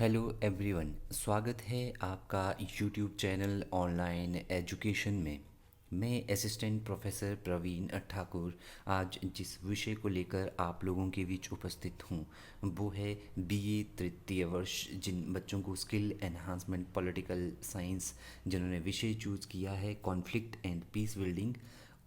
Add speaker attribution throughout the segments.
Speaker 1: Hello everyone, स्वागत है आपका यूट्यूब चैनल ऑनलाइन एजुकेशन में। मैं असिस्टेंट प्रोफेसर प्रवीण ठाकुर आज जिस विषय को लेकर आप लोगों के बीच उपस्थित हूँ वो है बीए तृतीय वर्ष जिन बच्चों को स्किल एनहांसमेंट पॉलिटिकल साइंस जिन्होंने विषय चूज़ किया है कॉन्फ्लिक्ट एंड पीस बिल्डिंग,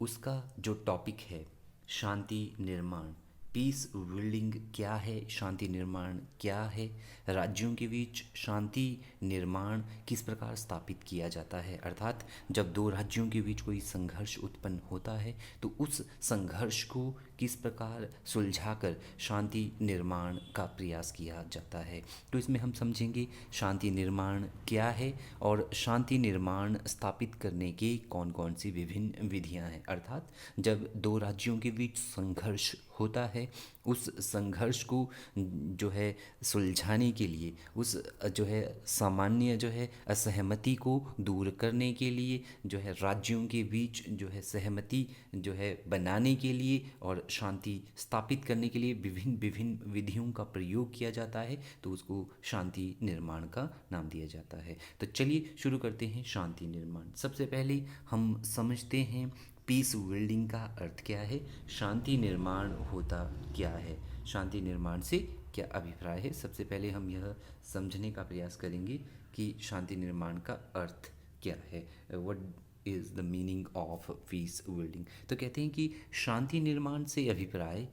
Speaker 1: उसका जो टॉपिक है शांति निर्माण। पीस बिल्डिंग क्या है, शांति निर्माण क्या है, राज्यों के बीच शांति निर्माण किस प्रकार स्थापित किया जाता है, अर्थात जब दो राज्यों के बीच कोई संघर्ष उत्पन्न होता है तो उस संघर्ष को किस प्रकार सुलझाकर शांति निर्माण का प्रयास किया जाता है। तो इसमें हम समझेंगे शांति निर्माण क्या है और शांति निर्माण स्थापित करने के कौन कौन सी विभिन्न विधियां हैं, अर्थात जब दो राज्यों के बीच संघर्ष होता है उस संघर्ष को जो है सुलझाने के लिए, उस जो है सामान्य जो है असहमति को दूर करने के लिए, जो है राज्यों के बीच जो है सहमति जो है बनाने के लिए और शांति स्थापित करने के लिए विभिन्न विभिन्न विधियों का प्रयोग किया जाता है, तो उसको शांति निर्माण का नाम दिया जाता है। तो चलिए शुरू करते हैं शांति निर्माण। सबसे पहले हम समझते हैं पीस बिल्डिंग का अर्थ क्या है, शांति निर्माण होता क्या है, शांति निर्माण से क्या अभिप्राय है। सबसे पहले हम यह समझने का प्रयास करेंगे कि शांति निर्माण का अर्थ क्या है, what is the meaning of peace building. तो कहते हैं कि शांति निर्माण से अभिप्राय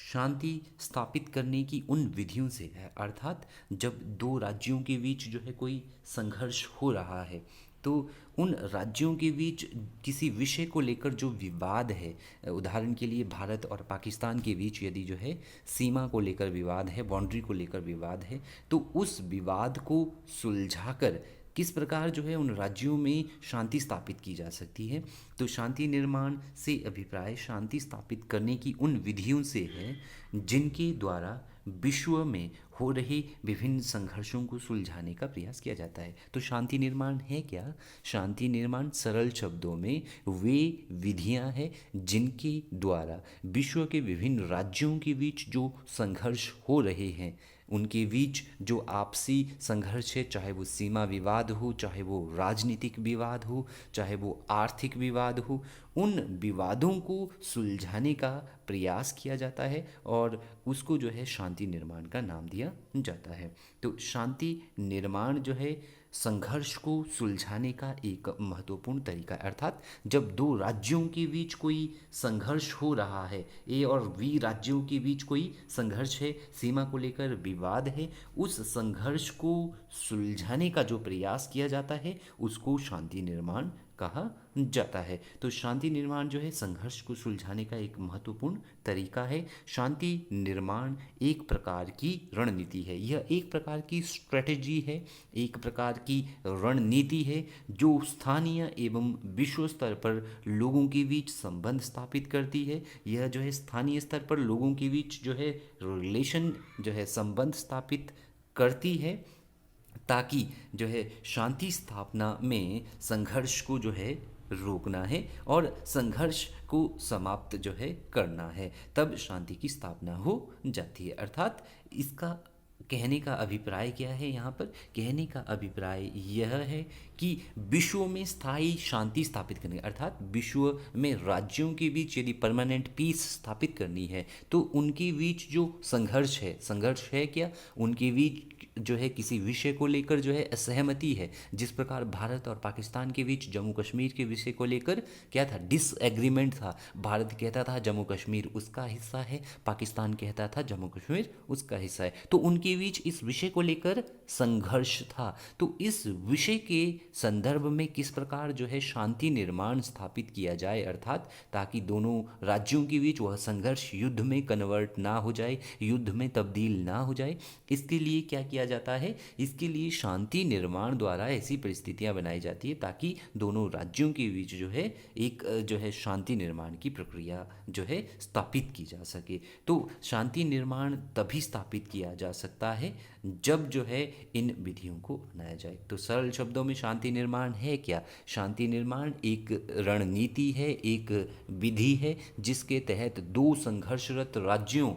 Speaker 1: शांति स्थापित करने की उन विधियों से है, अर्थात जब दो राज्यों के बीच जो है कोई संघर्ष हो रहा है तो उन राज्यों के बीच किसी विषय को लेकर जो विवाद है, उदाहरण के लिए भारत और पाकिस्तान के बीच यदि जो है सीमा को लेकर विवाद है, बाउंड्री को लेकर विवाद है, तो उस विवाद को सुलझाकर किस प्रकार जो है उन राज्यों में शांति स्थापित की जा सकती है। तो शांति निर्माण से अभिप्राय शांति स्थापित करने की उन विधियों से है जिनके द्वारा विश्व में हो रहे विभिन्न संघर्षों को सुलझाने का प्रयास किया जाता है। तो शांति निर्माण है क्या? शांति निर्माण सरल शब्दों में वे विधियां हैं जिनके द्वारा विश्व के विभिन्न राज्यों के बीच जो संघर्ष हो रहे हैं उनके बीच जो आपसी संघर्ष है, चाहे वो सीमा विवाद हो, चाहे वो राजनीतिक विवाद हो, चाहे वो आर्थिक विवाद हो, उन विवादों को सुलझाने का प्रयास किया जाता है और उसको जो है शांति निर्माण का नाम दिया जाता है। तो शांति निर्माण जो है संघर्ष को सुलझाने का एक महत्वपूर्ण तरीका है, अर्थात जब दो राज्यों के बीच कोई संघर्ष हो रहा है, ए और बी राज्यों के बीच कोई संघर्ष है, सीमा को लेकर विवाद है, उस संघर्ष को सुलझाने का जो प्रयास किया जाता है उसको शांति निर्माण कहा जाता है। तो शांति निर्माण जो है संघर्ष को सुलझाने का एक महत्वपूर्ण तरीका है। शांति निर्माण एक प्रकार की रणनीति है, यह एक प्रकार की स्ट्रेटजी है, एक प्रकार की रणनीति है जो स्थानीय एवं विश्व स्तर पर लोगों के बीच संबंध स्थापित करती है। यह जो है स्थानीय स्तर पर लोगों के बीच जो है रिलेशन जो है संबंध स्थापित करती है ताकि जो है शांति स्थापना में संघर्ष को जो है रोकना है और संघर्ष को समाप्त जो है करना है, तब शांति की स्थापना हो जाती है। अर्थात इसका कहने का अभिप्राय क्या है, यहाँ पर कहने का अभिप्राय यह है कि विश्व में स्थायी शांति स्थापित करने, अर्थात विश्व में राज्यों के बीच यदि परमानेंट पीस स्थापित करनी है तो उनके बीच जो संघर्ष है क्या, उनके बीच जो है किसी विषय को लेकर जो है असहमति है, जिस प्रकार भारत और पाकिस्तान के बीच जम्मू कश्मीर के विषय को लेकर क्या था, डिसएग्रीमेंट था। भारत कहता था जम्मू कश्मीर उसका हिस्सा है, पाकिस्तान कहता था जम्मू कश्मीर उसका हिस्सा है, तो उनके बीच इस विषय को लेकर संघर्ष था। तो इस विषय के संदर्भ में किस प्रकार जो है शांति निर्माण स्थापित किया जाए, अर्थात ताकि दोनों राज्यों के बीच वह संघर्ष युद्ध में कन्वर्ट ना हो जाए, युद्ध में तब्दील ना हो जाए, इसके लिए क्या किया जाता है, इसके लिए शांति निर्माण द्वारा ऐसी परिस्थितियां बनाई जाती है ताकि दोनों राज्यों के बीच जो है एक जो है शांति निर्माण की प्रक्रिया जो है स्थापित की जा सके। तो शांति निर्माण तभी स्थापित किया जा सकता है जब जो है इन विधियों को अपनाया जाए। तो सरल शब्दों में शांति निर्माण है क्या? शांति निर्माण एक रणनीति है, एक विधि है जिसके तहत दो संघर्षरत राज्यों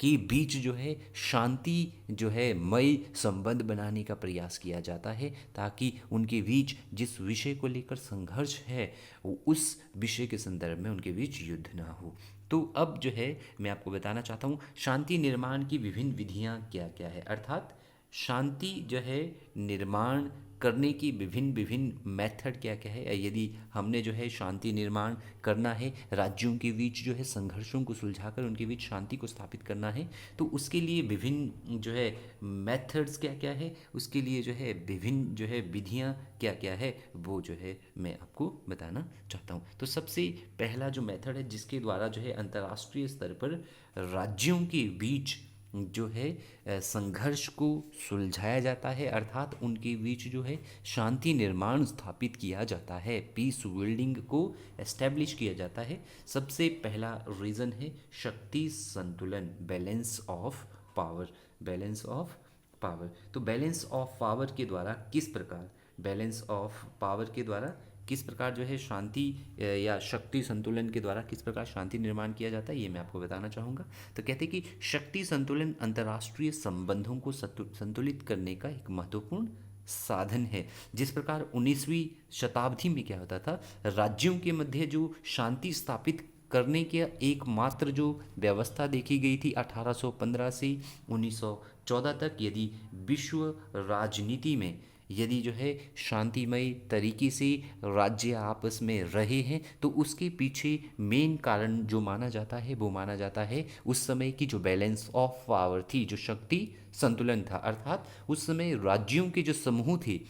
Speaker 1: के बीच जो है शांति जो है मय संबंध बनाने का प्रयास किया जाता है, ताकि उनके बीच जिस विषय को लेकर संघर्ष है उस विषय के संदर्भ में उनके बीच युद्ध ना हो। तो अब जो है मैं आपको बताना चाहता हूँ शांति निर्माण की विभिन्न विधियाँ क्या क्या है, अर्थात शांति जो है निर्माण करने की विभिन्न विभिन्न मेथड क्या क्या है। यदि हमने जो है शांति निर्माण करना है, राज्यों के बीच जो है संघर्षों को सुलझाकर उनके बीच शांति को स्थापित करना है, तो उसके लिए विभिन्न जो है मेथड्स क्या क्या है, उसके लिए जो है विभिन्न जो है विधियाँ क्या क्या है, वो जो है मैं आपको बताना चाहता हूँ। तो सबसे पहला जो मेथड है जिसके द्वारा जो है अंतर्राष्ट्रीय स्तर पर राज्यों के बीच जो है संघर्ष को सुलझाया जाता है, अर्थात उनके बीच जो है शांति निर्माण स्थापित किया जाता है, पीस बिल्डिंग को एस्टेब्लिश किया जाता है। सबसे पहला रीज़न है शक्ति संतुलन, balance of power, balance of power. तो बैलेंस ऑफ पावर के द्वारा किस प्रकार, बैलेंस ऑफ पावर के द्वारा किस प्रकार जो है शांति या शक्ति संतुलन के द्वारा किस प्रकार शांति निर्माण किया जाता है, ये मैं आपको बताना चाहूँगा। तो कहते हैं कि शक्ति संतुलन अंतर्राष्ट्रीय संबंधों को संतुलित करने का एक महत्वपूर्ण साधन है। जिस प्रकार 19वीं शताब्दी में क्या होता था, राज्यों के मध्य जो शांति स्थापित करने की एकमात्र जो व्यवस्था देखी गई थी 1815 से 1914 तक, यदि विश्व राजनीति में यदि जो है शांतिमय तरीके से राज्य आपस में रहे हैं, तो उसके पीछे मेन कारण जो माना जाता है वो माना जाता है उस समय की जो बैलेंस ऑफ पावर थी, जो शक्ति संतुलन था। अर्थात उस समय राज्यों के जो समूह थे,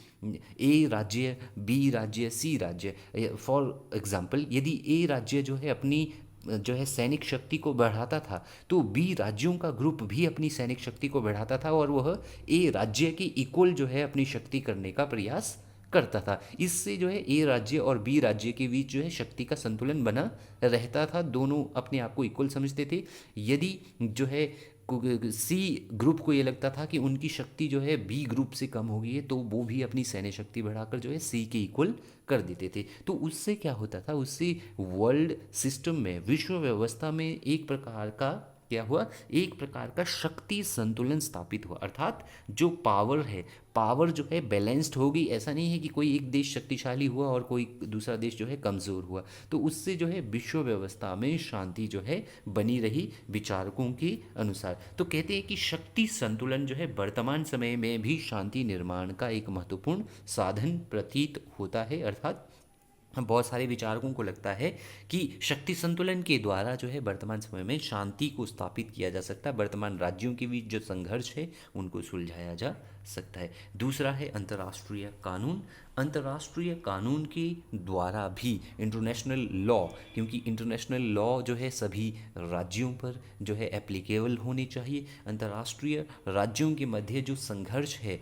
Speaker 1: ए राज्य, बी राज्य, सी राज्य, फॉर एग्जाम्पल यदि ए राज्य जो है अपनी जो है सैनिक शक्ति को बढ़ाता था, तो बी राज्यों का ग्रुप भी अपनी सैनिक शक्ति को बढ़ाता था और वह ए राज्य के इक्वल जो है अपनी शक्ति करने का प्रयास करता था। इससे जो है ए राज्य और बी राज्य के बीच जो है शक्ति का संतुलन बना रहता था, दोनों अपने आप को इक्वल समझते थे। यदि जो है सी ग्रुप को ये लगता था कि उनकी शक्ति जो है बी ग्रुप से कम हो गई है, तो वो भी अपनी सैन्य शक्ति बढ़ाकर जो है सी के इक्वल कर देते थे। तो उससे क्या होता था, उससे वर्ल्ड सिस्टम में, विश्व व्यवस्था में एक प्रकार का क्या हुआ, एक प्रकार का शक्ति संतुलन स्थापित हुआ। अर्थात जो पावर है, पावर जो है बैलेंस्ड हो गई। ऐसा नहीं है कि कोई एक देश शक्तिशाली हुआ और कोई दूसरा देश जो है कमज़ोर हुआ। तो उससे जो है विश्व व्यवस्था में शांति जो है बनी रही विचारकों के अनुसार। तो कहते हैं कि शक्ति संतुलन जो है वर्तमान समय में भी शांति निर्माण का एक महत्वपूर्ण साधन प्रतीत होता है। अर्थात बहुत सारे विचारकों को लगता है कि शक्ति संतुलन के द्वारा जो है वर्तमान समय में शांति को स्थापित किया जा सकता है, वर्तमान राज्यों के बीच जो संघर्ष है उनको सुलझाया जा सकता है। दूसरा है अंतर्राष्ट्रीय कानून। अंतर्राष्ट्रीय कानून के द्वारा भी इंटरनेशनल लॉ, क्योंकि इंटरनेशनल लॉ जो है सभी राज्यों पर जो है एप्लीकेबल होने चाहिए। अंतर्राष्ट्रीय राज्यों के मध्य जो संघर्ष है,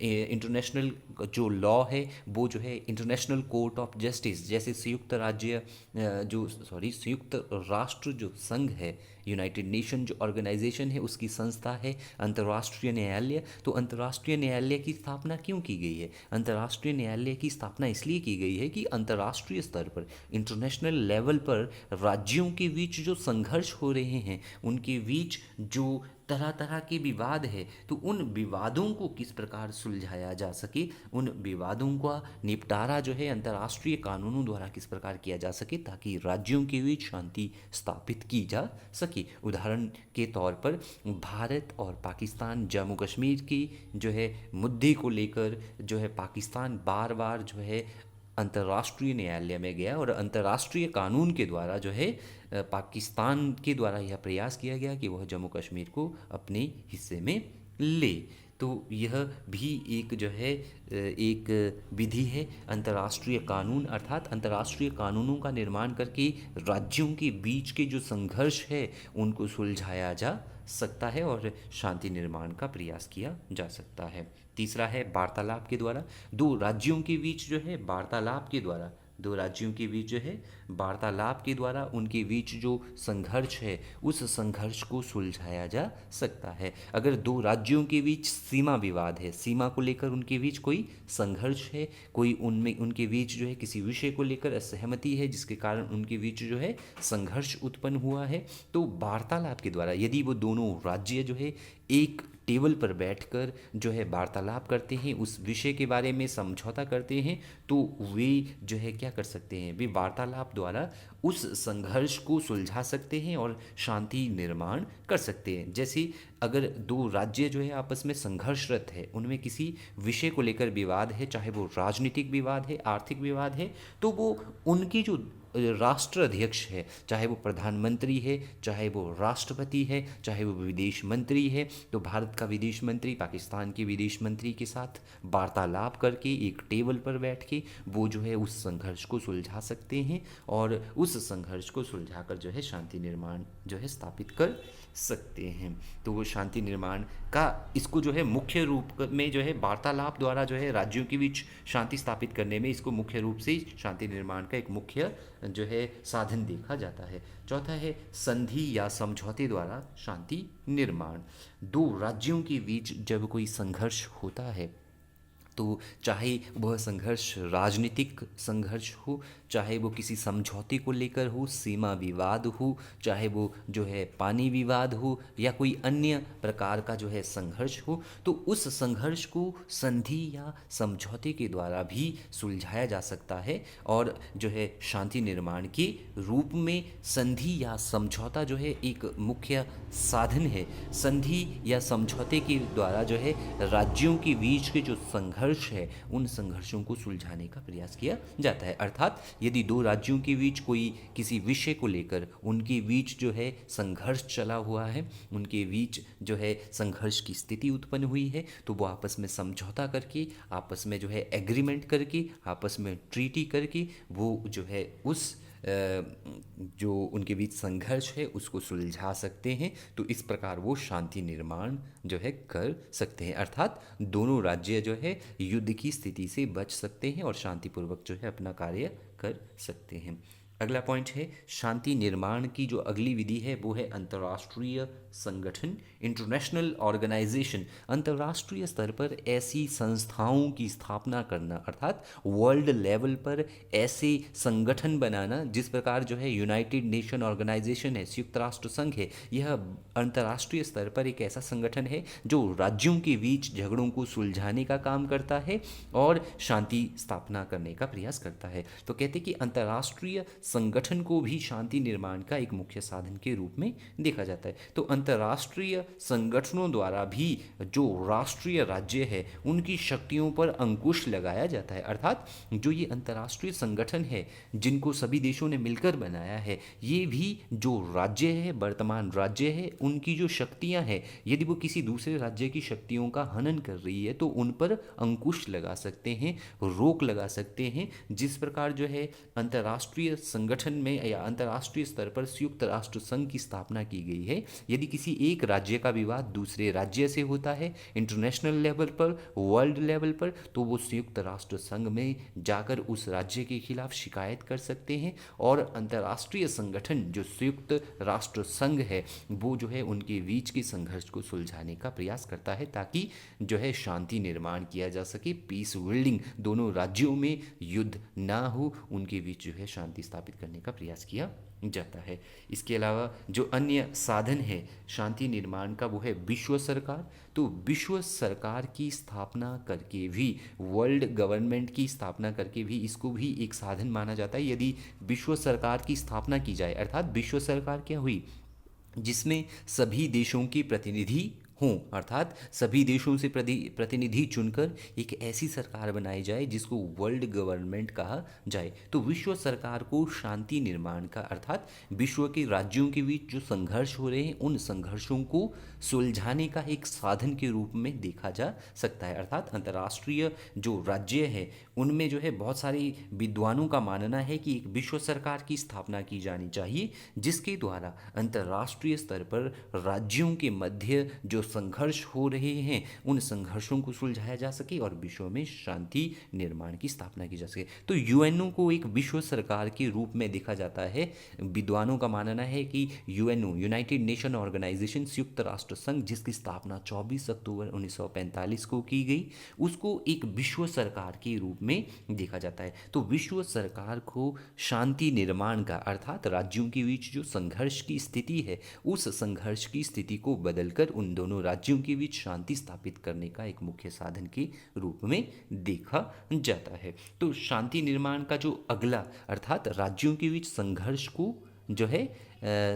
Speaker 1: इंटरनेशनल जो लॉ है वो जो है इंटरनेशनल कोर्ट ऑफ जस्टिस, जैसे संयुक्त राष्ट्र जो संघ है, यूनाइटेड नेशन जो ऑर्गेनाइजेशन है, उसकी संस्था है अंतर्राष्ट्रीय न्यायालय। तो अंतर्राष्ट्रीय न्यायालय की स्थापना क्यों की गई है? अंतर्राष्ट्रीय न्यायालय की स्थापना इसलिए की गई है कि अंतर्राष्ट्रीय स्तर पर, इंटरनेशनल लेवल पर राज्यों के बीच जो संघर्ष हो रहे हैं, उनके बीच जो तरह तरह के विवाद है, तो उन विवादों को किस प्रकार सुलझाया जा सके, उन विवादों का निपटारा जो है अंतर्राष्ट्रीय कानूनों द्वारा किस प्रकार किया जा सके, ताकि राज्यों के बीच शांति स्थापित की जा सके। उदाहरण के तौर पर भारत और पाकिस्तान जम्मू कश्मीर की जो है मुद्दे को लेकर जो है पाकिस्तान बार बार जो है अंतर्राष्ट्रीय न्यायालय में गया और अंतर्राष्ट्रीय कानून के द्वारा जो है पाकिस्तान के द्वारा यह प्रयास किया गया कि वह जम्मू कश्मीर को अपने हिस्से में ले। तो यह भी एक जो है एक विधि है अंतर्राष्ट्रीय कानून, अर्थात अंतर्राष्ट्रीय कानूनों का निर्माण करके राज्यों के बीच के जो संघर्ष है उनको सुलझाया जा सकता है और शांति निर्माण का प्रयास किया जा सकता है। तीसरा है वार्तालाप के द्वारा। दो राज्यों के बीच जो है वार्तालाप के द्वारा दो राज्यों के बीच जो है वार्तालाप के द्वारा उनके बीच जो संघर्ष है उस संघर्ष को सुलझाया जा सकता है। अगर दो राज्यों के बीच सीमा विवाद है, सीमा को लेकर उनके बीच कोई संघर्ष है, कोई उनमें उनके बीच जो है किसी विषय को लेकर असहमति है जिसके कारण उनके बीच जो है संघर्ष उत्पन्न हुआ है, तो वार्तालाप के द्वारा यदि वो दोनों राज्य जो है एक टेबल पर बैठकर जो है वार्तालाप करते हैं, उस विषय के बारे में समझौता करते हैं, तो वे जो है क्या कर सकते हैं, वे वार्तालाप द्वारा उस संघर्ष को सुलझा सकते हैं और शांति निर्माण कर सकते हैं। जैसे अगर दो राज्य जो है आपस में संघर्षरत है, उनमें किसी विषय को लेकर विवाद है, चाहे वो राजनीतिक विवाद है, आर्थिक विवाद है, तो वो उनकी जो राष्ट्र अध्यक्ष है, चाहे वो प्रधानमंत्री है, चाहे वो राष्ट्रपति है, चाहे वो विदेश मंत्री है, तो भारत का विदेश मंत्री पाकिस्तान के विदेश मंत्री के साथ वार्तालाप करके एक टेबल पर बैठ के वो जो है उस संघर्ष को सुलझा सकते हैं और उस संघर्ष को सुलझाकर जो है शांति निर्माण जो है स्थापित कर सकते हैं। तो वो शांति निर्माण का इसको जो है मुख्य रूप में जो है वार्तालाप द्वारा जो है राज्यों के बीच शांति स्थापित करने में इसको मुख्य रूप से शांति निर्माण का एक मुख्य जो है साधन देखा जाता है। चौथा है संधि या समझौते द्वारा शांति निर्माण। दो राज्यों के बीच जब कोई संघर्ष होता है तो चाहे वह संघर्ष राजनीतिक संघर्ष हो, चाहे वो किसी समझौते को लेकर हो, सीमा विवाद हो, चाहे वो जो है पानी विवाद हो या कोई अन्य प्रकार का जो है संघर्ष हो, तो उस संघर्ष को संधि या समझौते के द्वारा भी सुलझाया जा सकता है। और जो है शांति निर्माण के रूप में संधि या समझौता जो है एक मुख्य साधन है। संधि या समझौते के द्वारा जो है राज्यों के बीच के जो संघर्ष है उन संघर्षों को सुलझाने का प्रयास किया जाता है। अर्थात यदि दो राज्यों के बीच कोई किसी विषय को लेकर उनके बीच जो है संघर्ष चला हुआ है, उनके बीच जो है संघर्ष की स्थिति उत्पन्न हुई है, तो वो आपस में समझौता करके, आपस में जो है एग्रीमेंट करके, आपस में ट्रीटी करके वो जो है उस जो उनके बीच संघर्ष है उसको सुलझा सकते हैं। तो इस प्रकार वो शांति निर्माण जो है कर सकते हैं। अर्थात दोनों राज्य जो है युद्ध की स्थिति से बच सकते हैं और शांतिपूर्वक जो है अपना कार्य कर सकते हैं। अगला पॉइंट है शांति निर्माण की जो अगली विधि है वो है अंतर्राष्ट्रीय संगठन, इंटरनेशनल ऑर्गेनाइजेशन। अंतर्राष्ट्रीय स्तर पर ऐसी संस्थाओं की स्थापना करना, अर्थात वर्ल्ड लेवल पर ऐसे संगठन बनाना जिस प्रकार जो है यूनाइटेड नेशन ऑर्गेनाइजेशन है, संयुक्त राष्ट्र संघ है, यह अंतर्राष्ट्रीय स्तर पर एक ऐसा संगठन है जो राज्यों के बीच झगड़ों को सुलझाने का काम करता है और शांति स्थापना करने का प्रयास करता है। तो कहते हैं कि अंतर्राष्ट्रीय संगठन को भी शांति निर्माण का एक मुख्य साधन के रूप में देखा जाता है। तो अंतर्राष्ट्रीय संगठनों द्वारा भी जो राष्ट्रीय राज्य है उनकी शक्तियों पर अंकुश लगाया जाता है। अर्थात जो ये अंतर्राष्ट्रीय संगठन है जिनको सभी देशों ने मिलकर बनाया है, ये भी जो राज्य है, वर्तमान राज्य है, उनकी जो शक्तियां हैं, यदि वो किसी दूसरे राज्य की शक्तियों का हनन कर रही है तो उन पर अंकुश लगा सकते हैं, रोक लगा सकते हैं। जिस प्रकार जो है अंतर्राष्ट्रीय संगठन में या अंतर्राष्ट्रीय स्तर पर संयुक्त राष्ट्र संघ की स्थापना की गई है, यदि किसी एक राज्य का विवाद दूसरे राज्य से होता है इंटरनेशनल लेवल पर, वर्ल्ड लेवल पर, तो वो संयुक्त राष्ट्र संघ में जाकर उस राज्य के खिलाफ शिकायत कर सकते हैं और अंतर्राष्ट्रीय संगठन जो संयुक्त राष्ट्र संघ है वो जो है उनके बीच के संघर्ष को सुलझाने का प्रयास करता है ताकि जो है शांति निर्माण किया जा सके, पीस बिल्डिंग, दोनों राज्यों में युद्ध ना हो, उनके बीच जो है शांति स्थापित करने का प्रयास किया जाता है। इसके अलावा जो अन्य साधन है शांति निर्माण का वो है विश्व सरकार। तो विश्व सरकार की स्थापना करके भी, वर्ल्ड गवर्नमेंट की स्थापना करके भी इसको भी एक साधन माना जाता है। यदि विश्व सरकार की स्थापना की जाए, अर्थात विश्व सरकार क्या हुई, जिसमें सभी देशों के प्रतिनिधि हों, अर्थात सभी देशों से प्रतिनिधि चुनकर एक ऐसी सरकार बनाई जाए जिसको वर्ल्ड गवर्नमेंट कहा जाए। तो विश्व सरकार को शांति निर्माण का, अर्थात विश्व के राज्यों के बीच जो संघर्ष हो रहे हैं उन संघर्षों को सुलझाने का एक साधन के रूप में देखा जा सकता है। अर्थात अंतर्राष्ट्रीय जो राज्य है उनमें जो है बहुत सारे विद्वानों का मानना है कि एक विश्व सरकार की स्थापना की जानी चाहिए जिसके द्वारा अंतर्राष्ट्रीय स्तर पर राज्यों के मध्य जो संघर्ष हो रहे हैं उन संघर्षों को सुलझाया जा सके और विश्व में शांति निर्माण की स्थापना की जा सके। तो यूएनओ को एक विश्व सरकार के रूप में देखा जाता है। विद्वानों का मानना है कि यूएनओ, यूनाइटेड नेशन ऑर्गेनाइजेशन, संयुक्त राष्ट्र संघ, जिसकी स्थापना 24 अक्टूबर 1945 को की गई, उसको एक विश्व सरकार के रूप में देखा जाता है। तो विश्व सरकार को शांति निर्माण का, अर्थात राज्यों के बीच जो संघर्ष की स्थिति है उस संघर्ष की स्थिति को बदलकर उन दोनों राज्यों के बीच शांति स्थापित करने का एक मुख्य साधन के रूप में देखा जाता है। तो शांति निर्माण का जो अगला, अर्थात राज्यों के बीच संघर्ष को जो है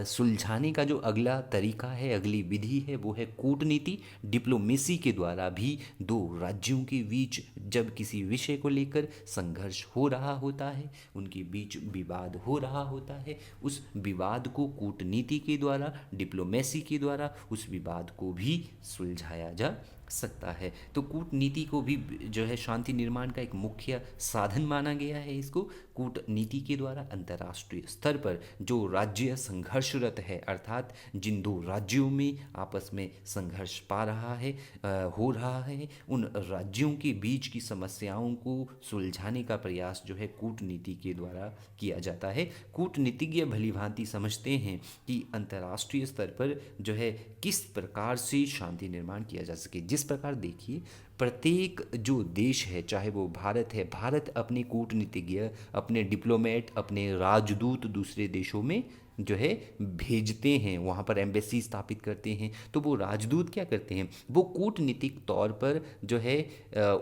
Speaker 1: सुलझाने का जो अगला तरीका है, अगली विधि है, वो है कूटनीति। डिप्लोमेसी के द्वारा भी दो राज्यों के बीच जब किसी विषय को लेकर संघर्ष हो रहा होता है, उनके बीच विवाद हो रहा होता है, उस विवाद को कूटनीति के द्वारा, डिप्लोमेसी के द्वारा उस विवाद को भी सुलझाया जा सकता है। तो कूटनीति को भी जो है शांति निर्माण का एक मुख्य साधन माना गया है। इसको कूटनीति के द्वारा अंतर्राष्ट्रीय स्तर पर जो राज्य संघर्षरत है, अर्थात जिन दो राज्यों में आपस में संघर्ष हो रहा है, उन राज्यों के बीच की समस्याओं को सुलझाने का प्रयास जो है कूटनीति के द्वारा किया जाता है। कूटनीतिज्ञ भलीभांति समझते हैं कि अंतर्राष्ट्रीय स्तर पर जो है किस प्रकार से शांति निर्माण किया जा सके। जिस प्रकार देखिए, प्रत्येक जो देश है, चाहे वो भारत है, भारत अपने कूटनीतिज्ञ, अपने डिप्लोमेट, अपने राजदूत दूसरे देशों में जो है भेजते हैं, वहाँ पर एम्बेसी स्थापित करते हैं। तो वो राजदूत क्या करते हैं, वो कूटनीतिक तौर पर जो है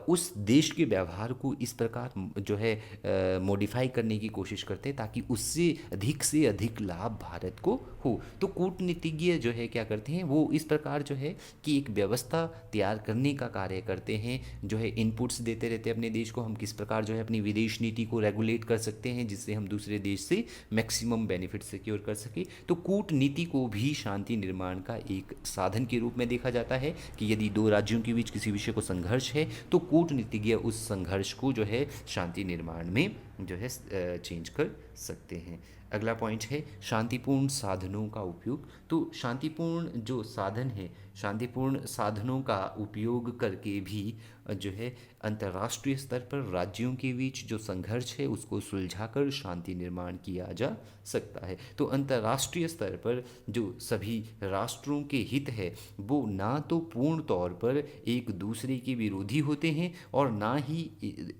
Speaker 1: उस देश के व्यवहार को इस प्रकार जो है मॉडिफाई करने की कोशिश करते हैं ताकि उससे अधिक से अधिक लाभ भारत को हो। तो कूटनीतिज्ञ जो है क्या करते हैं, वो इस प्रकार जो है कि एक व्यवस्था तैयार करने का कार्य करते हैं, जो है इनपुट्स देते रहते हैं अपने देश को, हम किस प्रकार जो है अपनी विदेश नीति को रेगुलेट कर सकते हैं जिससे हम दूसरे देश से मैक्सिमम बेनिफिट सिक्योर कर सके। तो कूटनीति को भी शांति निर्माण का एक साधन के रूप में देखा जाता है कि यदि दो राज्यों के बीच किसी विषय को संघर्ष है तो कूटनीतिज्ञ उस संघर्ष को जो है शांति निर्माण में जो है चेंज कर सकते हैं। अगला पॉइंट है शांतिपूर्ण साधनों का उपयोग। तो शांतिपूर्ण जो साधन है, शांतिपूर्ण साधनों का उपयोग करके भी जो है अंतर्राष्ट्रीय स्तर पर राज्यों के बीच जो संघर्ष है उसको सुलझाकर शांति निर्माण किया जा सकता है। तो अंतर्राष्ट्रीय स्तर पर जो सभी राष्ट्रों के हित है वो ना तो पूर्ण तौर पर एक दूसरे के विरोधी होते हैं और ना ही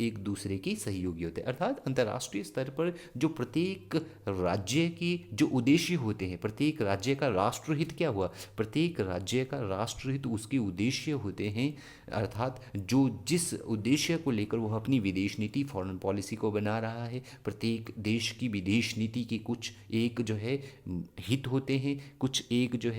Speaker 1: एक दूसरे के सहयोगी होते हैं। अर्थात अंतर्राष्ट्रीय स्तर पर जो प्रत्येक राज्य के जो उद्देश्य होते हैं, प्रत्येक राज्य का राष्ट्रहित क्या हुआ, प्रत्येक राज्य का राष्ट्रहित उसके उद्देश्य होते हैं, अर्थात जो जिस उद्देश्य को लेकर वो अपनी विदेश नीति, फॉरेन पॉलिसी को बना रहा है। प्रत्येक देश की विदेश नीति के कुछ एक जो है हित होते हैं, कुछ एक जो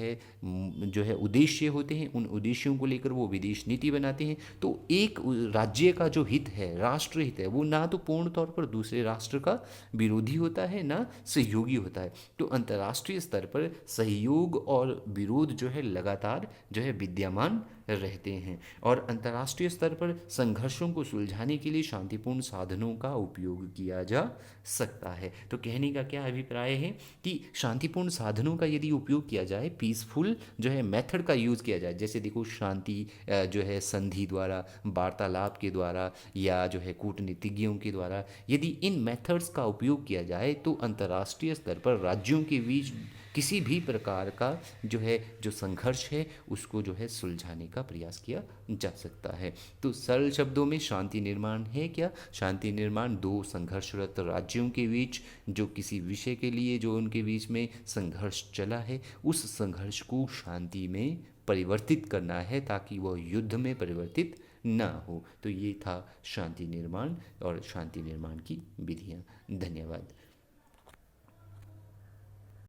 Speaker 1: है उद्देश्य होते हैं, उन उद्देश्यों को लेकर वो विदेश नीति बनाते हैं। तो एक राज्य का जो हित है, राष्ट्र हित है, वो ना तो पूर्ण तौर पर दूसरे राष्ट्र का विरोधी होता है ना सहयोगी होता है। तो अंतर्राष्ट्रीय स्तर पर सहयोग और विरोध जो है लगातार जो है विद्यमान रहते हैं और अंतर्राष्ट्रीय स्तर पर संघर्षों को सुलझाने के लिए शांतिपूर्ण साधनों का उपयोग किया जा सकता है। तो कहने का क्या अभिप्राय है कि शांतिपूर्ण साधनों का यदि उपयोग किया जाए, पीसफुल जो है मेथड का यूज़ किया जाए, जैसे देखो शांति जो है संधि द्वारा, वार्तालाप के द्वारा या जो है कूटनीतिज्ञों के द्वारा, यदि इन मेथड्स का उपयोग किया जाए तो अंतर्राष्ट्रीय स्तर पर राज्यों के बीच किसी भी प्रकार का जो संघर्ष है उसको जो है सुलझाने का प्रयास किया जा सकता है। तो सरल शब्दों में शांति निर्माण है क्या? शांति निर्माण दो संघर्षरत राज्यों के बीच जो किसी विषय के लिए जो उनके बीच में संघर्ष चला है उस संघर्ष को शांति में परिवर्तित करना है ताकि वह युद्ध में परिवर्तित ना हो। तो ये था शांति निर्माण और शांति निर्माण की विधियाँ। धन्यवाद।